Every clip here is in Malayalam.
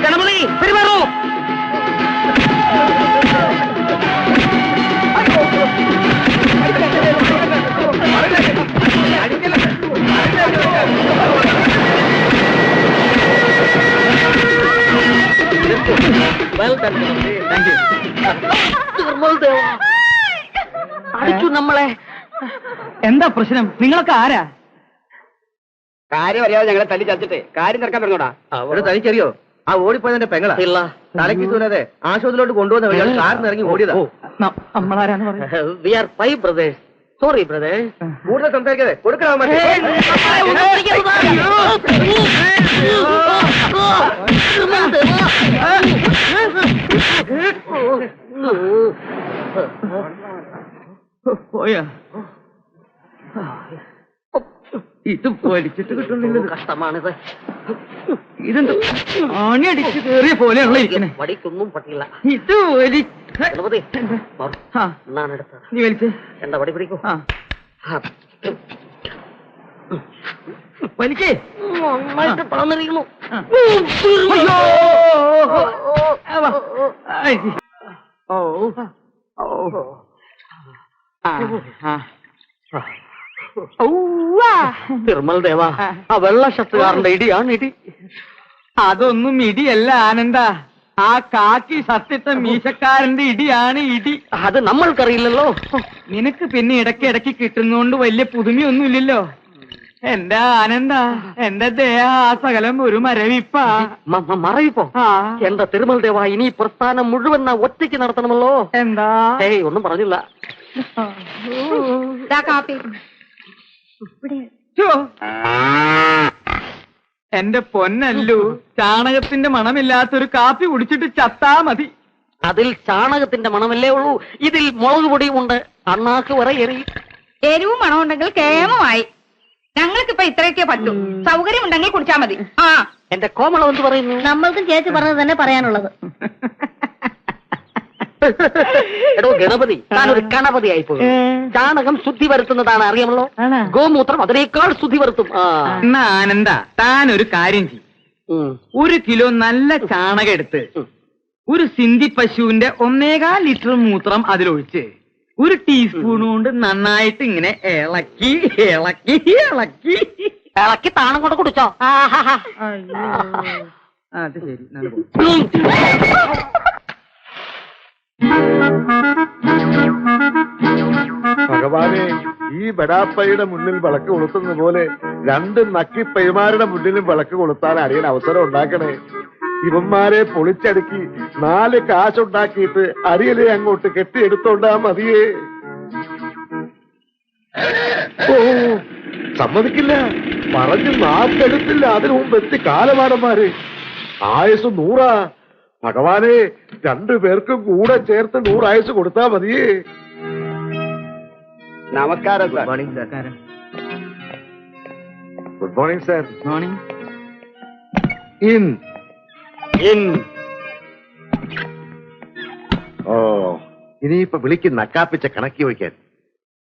ഗണപതി പെരുമാറൂ. അടിച്ചു നമ്മളെ. എന്താ പ്രശ്നം? നിങ്ങളൊക്കെ ആരാ? കാര്യം അറിയാതെ ഞങ്ങളെ തല്ലി ചത്തിട്ട് കാര്യം നടക്കാൻ പറഞ്ഞോടാ. തനിക്കറിയോ ആ ഓടിപ്പോയതിന്റെ പെങ്ങളാ? തലയ്ക്ക് തൂരാതെ ആശുപത്രിയിലോട്ട് കൊണ്ടുവന്ന വഴി കാറിന് ഇറങ്ങി ഓടിയതാ. നമ്മളാരാന്ന് പറഞ്ഞു? We are 5 brothers. Sorry brother. കൂടുതൽ സംസാരിക്കാതെ കൊടുക്കണം. പോയാ ഇത് വലിച്ചിട്ട് കിട്ടുന്നില്ല. കഷ്ടമാണിത്. ഇതെന്താ ആണി അടിച്ച് കയറിയ പോലെയുള്ള ഇരിക്കണേ. വടിക്കൊന്നും പറ്റില്ല. ഇത് വലി നീ വലിച്ച് എന്താ വടി പിടിക്കൂ. വലിക്കേ. നന്നായിട്ട് തളർന്നിരിക്കുന്നു. തിരുമൽ ദേവാ, ആ വെള്ള ഷർട്ടുകാരന്റെ ഇടിയാണ് ഇടി. അതൊന്നും ഇടിയല്ല ആനന്ദ, ആ കാക്കി സത്യത്തെ മീശക്കാരന്റെ ഇടിയാണ് ഇടി. അത് നമ്മൾക്കറിയില്ലല്ലോ. നിനക്ക് പിന്നെ ഇടയ്ക്ക് കിട്ടുന്നോണ്ട് വലിയ പുതുമയൊന്നുമില്ലല്ലോ. എന്റെ ആനന്ദ, എന്റെ ദേഹ ആ സകലം ഒരു മരവിപ്പാ. മറവിപ്പോ? എന്റെ തിരുമൽ ദേവാ, ഇനി പ്രസ്ഥാനം മുഴുവൻ ഒറ്റയ്ക്ക് നടത്തണമല്ലോ. എന്താ? ഏയ് ഒന്നും പറഞ്ഞില്ല. എന്റെ പൊന്നല്ലു, ചാണകത്തിന്റെ മണമില്ലാത്തൊരു കാപ്പി കുടിച്ചിട്ട് ചത്താ മതി. അതിൽ ചാണകത്തിന്റെ മണമല്ലേ ഉള്ളൂ, ഇതിൽ മുളക് പൊടിയും ഉണ്ട്. അണ്ണാക്ക് വരെ എരിവും മണമുണ്ടെങ്കിൽ കേമമായി. ഞങ്ങൾക്കിപ്പോ ഇത്രയൊക്കെ പറ്റൂ. സൗകര്യം ഉണ്ടെങ്കിൽ കുടിച്ചാ മതി. ആ എന്റെ കോമളം എന്ത് പറയുന്നു? നമ്മൾക്കും ചേച്ചി പറഞ്ഞത് തന്നെ പറയാനുള്ളത്. എടോ ഗണപതി, താനൊരു ഗണപതി ആയിപ്പോയി. ചാണകം ശുദ്ധി വരുത്തുന്നതാണ്, അറിയാമല്ലോ. ഗോമൂത്രം അതിനേക്കാൾ ശുദ്ധി വരുത്തും. എന്നാ ആനന്ദ, താൻ ഒരു കാര്യം ചെയ്യും. 1 കിലോ നല്ല ചാണകം എടുത്ത് ഒരു സിന്ധി പശുവിന്റെ 1.25 ലിറ്റർ മൂത്രം അതിലൊഴിച്ച് 1 ടീസ്പൂൺ കൊണ്ട് നന്നായിട്ട് ഇങ്ങനെ ഇളക്കി ഇളക്കി ഇളക്കി ഇളക്കി താണം കൊണ്ട് കുടിച്ചോ. അത് ശരി. ഭഗവാനെ, ഈ ബഡാപ്പയുടെ മുന്നിൽ വിളക്ക് കൊളുത്തുന്ന പോലെ 2 നക്കിപ്പൈമാരുടെ മുന്നിലും വിളക്ക് കൊളുത്താൻ അടിയൻ അവസരം ഉണ്ടാക്കണേ. ഇവന്മാരെ പൊളിച്ചടുക്കി 4 കാശുണ്ടാക്കിയിട്ട് അരിയലെ അങ്ങോട്ട് കെട്ടിയെടുത്തോണ്ടാ മതിയേ. ഓ, സമ്മതിക്കില്ല. പറഞ്ഞു നാക്കെടുത്തില്ല. അതിനു മുമ്പ് എത്തി കാലമാടന്മാര്. ആയുസ് 100. ഭഗവാനെ, 2 പേർക്കും കൂടെ ചേർത്ത് 100 ആയുസ് കൊടുത്താ മതിയേ. നമസ്കാരം sir. Good morning sir. Morning. ഓ, ഇനിയിപ്പൊ വിളിക്കും നക്കാപ്പിച്ച കണക്കി വയ്ക്കാൻ.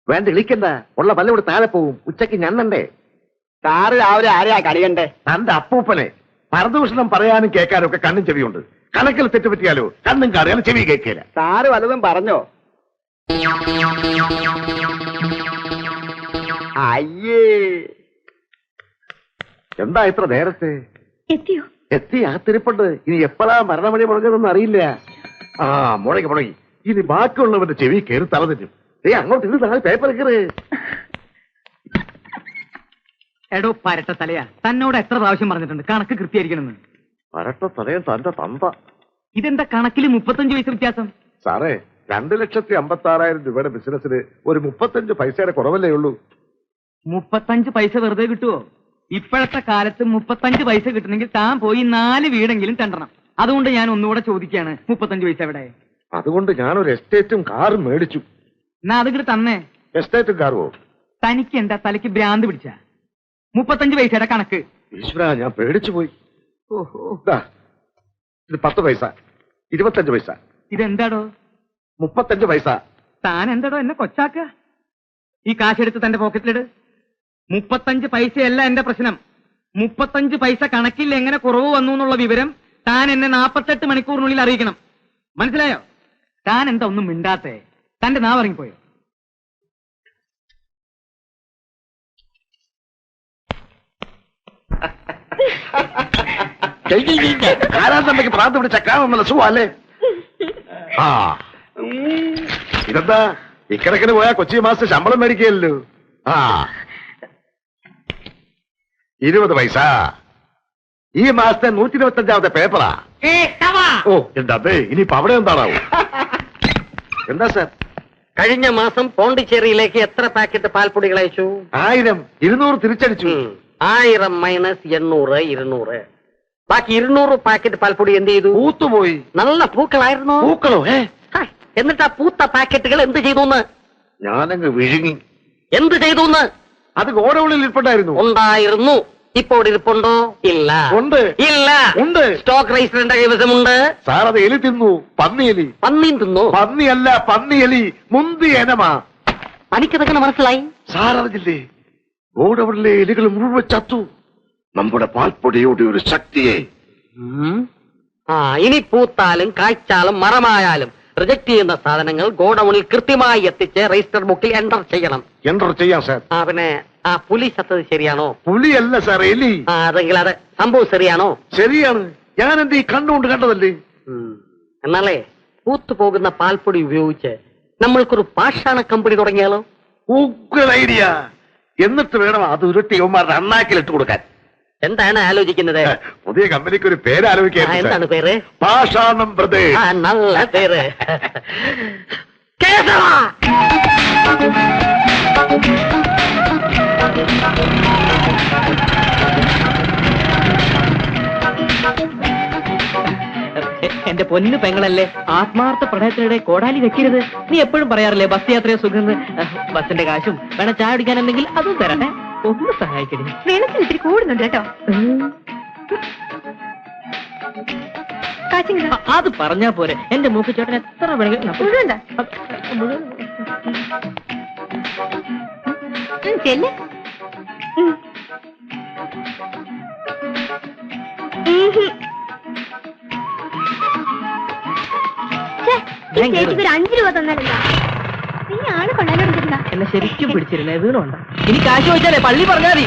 വേണ്ട, വിളിക്കണ്ട. ഉള്ള പല്ല ഇവിടെ താഴെ പോവും. ഉച്ചക്ക് ഞണ്ണണ്ടേ? സാറ് രാവിലെ ആരെയാ കടിയണ്ടേ? തന്റെ അപ്പൂപ്പനെ. പരദൂഷണം പറയാനും കേൾക്കാനും ഒക്കെ കണ്ണും ചെവിയുണ്ട്. കണക്കിൽ തെറ്റുപറ്റിയാലോ കണ്ണും കാറിയാലും ചെവി കേൾക്കില്ല. സാറ് വല്ലതും പറഞ്ഞോ? അയ്യേ, എന്താ ഇത്ര നേരത്തെ? എത്തിയോ? എത്തി അകത്തിരിപ്പുണ്ട്. ഇനി എപ്പോഴാ മരണമണി മുടങ്ങുന്നൊന്നും അറിയില്ല. ആ, മുടങ്ങി. ഇനി ബാക്കിയുള്ളവന്റെ ചെവി കയറി തലതിരും. അങ്ങോട്ട് ഇത് താഴെ പേപ്പർ കയറ്. എടോ പരട്ട തലയാ, തന്നോട് എത്ര പ്രാവശ്യം പറഞ്ഞിട്ടുണ്ട് കണക്ക് കൃത്യമായിരിക്കണമെന്ന്? പരട്ട തലയും തന്റെ തന്ത. ഇതെന്താ കണക്കില് 35 പൈസ വ്യത്യാസം? സാറേ, 2,56,000 രൂപയുടെ ബിസിനസ്സിന് ഒരു 35 പൈസയുടെ കുറവല്ലേ ഉള്ളൂ. 35 പൈസ വെറുതെ കിട്ടുവോ? ഇപ്പോഴത്തെ കാലത്ത് 35 പൈസ കിട്ടണമെങ്കിൽ താൻ പോയി 4 വീടെങ്കിലും തണ്ടണം. അതുകൊണ്ട് ഞാൻ ഒന്നുകൂടെ ചോദിക്കുകയാണ്, 35 പൈസ എവിടെ? അതുകൊണ്ട് ഞാനൊരു എസ്റ്റേറ്റും കാറും മേടിച്ചു. എന്നാ അതിങ്ങോട്ട് തന്നേ. എസ്റ്റേറ്റും കാറുവോ? തനിക്ക് എന്താ തലയ്ക്ക് ഭ്രാന്ത് പിടിച്ച? 35 പൈസയുടെ കണക്ക്. ഈശ്വര, ഞാൻ പേടിച്ചു പോയി. ഓഹോ, ദാ, ഇത് 10 പൈസ, 25 പൈസ, ഇതെന്താടോ? 35 പൈസ. താൻ എന്താടോ എന്നെ കൊച്ചാക്ക? ഈ കാശെടുത്ത് തന്റെ പോക്കറ്റിലിട്. 35 പൈസയല്ല എന്റെ പ്രശ്നം. 35 പൈസ കണക്കിൽ എങ്ങനെ കുറവ് വന്നു എന്നുള്ള വിവരം താൻ എന്നെ 48 മണിക്കൂറിനുള്ളിൽ അറിയിക്കണം. മനസ്സിലായോ? താൻ എന്താ ഒന്നും മിണ്ടാത്തേ? തന്റെ നാവ് ഇറങ്ങിപ്പോയോ? ആരാധനയ്ക്ക് പ്രാർത്ഥന പിടിച്ച കാണുന്നല്ല സുഖല്ലേ? ആ, ഇതെന്താ ഇക്കണക്കിന് പോയാ കൊച്ചി മാസം ശമ്പളം മേടിക്കല്ലോ. ആ, 20 പൈസ. ഈ മാസത്തെ 125ാമത്തെ പേപ്പറാ. ഓ, എന്താ ഇനിയിപ്പോ അവിടെ എന്താണാവോ? എന്താ സാർ? കഴിഞ്ഞ മാസം പോണ്ടിച്ചേരിയിലേക്ക് എത്ര പാക്കറ്റ് പാൽപ്പൊടികൾ അയച്ചു? 1000, 200 തിരിച്ചടിച്ചു. 1000 മൈനസ് 800, 200. ബാക്കി 200 പാക്കറ്റ് പാൽപ്പൊടി എന്ത് ചെയ്തു? പൂത്തുപോയി. നല്ല പൂക്കളായിരുന്നു. പൂക്കളോ? എന്നിട്ട് ആ പൂത്ത പാക്കറ്റുകൾ എന്ത് ചെയ്തു? ഞാനങ്ങ് വിഴുങ്ങി. എന്ത് ചെയ്തു? അത് ഗോഡൌണിൽ ഇരിപ്പുണ്ടായിരുന്നു. ഉണ്ടായിരുന്നു. ഇപ്പോൾ ഇരിപ്പുണ്ടോ? ഇല്ല. ഉണ്ട്. ഇല്ല. ഉണ്ട്. സ്റ്റോക്ക് രജിസ്റ്ററിന്റെ കൈവശമുണ്ട്. സാർ, അത് എലി തിന്നു. പന്നിയെലി. പന്നിയും തിന്നു? പന്നിയല്ല, പന്നിയെലി. മുന്തി എനമാ. തനിക്കതെങ്ങനെ മനസ്സിലായി? സാർ അറിഞ്ഞില്ലേ, ഗോഡൌണിലെ എലികൾ മുഴുവൻ ചത്തു. നമ്മുടെ പാൽപ്പൊടിയുടെ ഒരു ശക്തിയെ. ഇനി പൂത്താലും കായ്ച്ചാലും മരമായാലും റിജക്ട് ചെയ്യുന്ന സാധനങ്ങൾ ഗോഡൌണിൽ കൃത്യമായി എത്തിച്ച് രജിസ്റ്റർ ബുക്കിൽ എൻ്റർ ചെയ്യണം. എൻ്റർ ചെയ്യാം സാർ. പിന്നെ ആ പുലി ചത്തത് ശരിയാണോ? പുലിയല്ല സാർ, എലി. അതെങ്കിൽ അത് സംഭവം ശരിയാണോ? ശരിയാണ്. ഞാൻ എന്റെ ഈ കണ്ണുകൊണ്ട് കണ്ടതല്ലേ. എന്നാലേ പൂത്തു പോകുന്ന പാൽപ്പൊടി ഉപയോഗിച്ച് നമ്മൾക്കൊരു പാഷാണ കമ്പനി തുടങ്ങിയാലോ? ഉഗ്രൻ ഐഡിയ. എന്നിട്ട് വേണം അത് ഉരുട്ടി ഇവന്മാരുടെ അണ്ണാക്കിലിട്ട് കൊടുക്കാൻ. എന്താണ് ആലോചിക്കുന്നത്? പുതിയ കമ്പനിക്ക് ഒരു പേര് ആലോചിക്കാൻ. എന്താണ് പേര്? പാഷാണം ബ്രദേഴ്സ്. നല്ല പേര്. കേശവ! എന്റെ പൊന്നു പെങ്ങളല്ലേ, ആത്മാർത്ഥ പ്രണയത്തിനിടെ കോടാലി വെക്കരുത്. നീ എപ്പോഴും പറയാറില്ലേ ബസ് യാത്രയെ സുഖം. ബസിന്റെ കാശും വേണം, ചായ കുടിക്കാൻ എന്തെങ്കിലും അതും തരട്ടെ. ഒന്ന് സഹായിക്കണേ. വെള്ളത്തിൽ ഇത്തിരി കൂടുന്നുണ്ട് കേട്ടോ. അത് പറഞ്ഞാ പോരെ. എന്റെ മൂക്ക് ചേട്ടൻ എത്ര വേണമെങ്കിലും ചെല്ല്. ചേച്ചിക്ക് ഒരു 5 രൂപ തന്നാലെന്താ? നീ ആള് കൊള്ളാനോട് എന്നെ ശരിക്കും പിടിച്ചിരുന്നേ. വീണുണ്ടോ? ഇനി കാശ് ചോദിച്ചാലേ പള്ളി പറഞ്ഞാൽ മതി.